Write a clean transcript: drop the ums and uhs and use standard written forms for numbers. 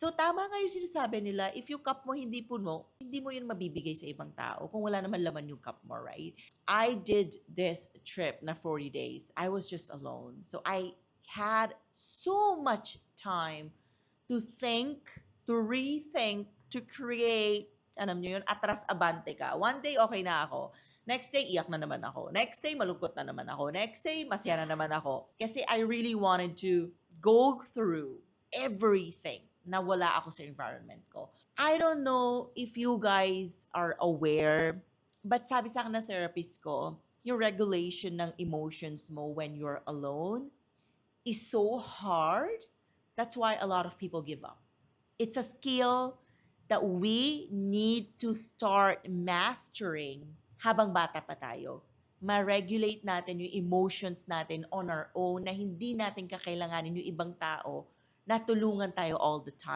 So, tama nga yung sinasabi nila, if yung cup mo hindi puno, hindi mo yun mabibigay sa ibang tao kung wala naman laman yung cup mo, right? I did this trip na 40 days. I was just alone. So, I had so much time to think, to rethink, to create, alam nyo yun, atras abante ka. One day, okay na ako. Next day, iyak na naman ako. Next day, malungkot na naman ako. Next day, masaya na naman ako. Kasi I really wanted to go through everything na wala ako sa environment ko. I don't know if you guys are aware, but sabi sa akin ng therapist ko, yung regulation ng emotions mo when you're alone is so hard. That's why a lot of people give up. It's a skill that we need to start mastering habang bata pa tayo. Ma-regulate natin yung emotions natin on our own na hindi natin kakailanganin yung ibang tao na tulungan tayo all the time.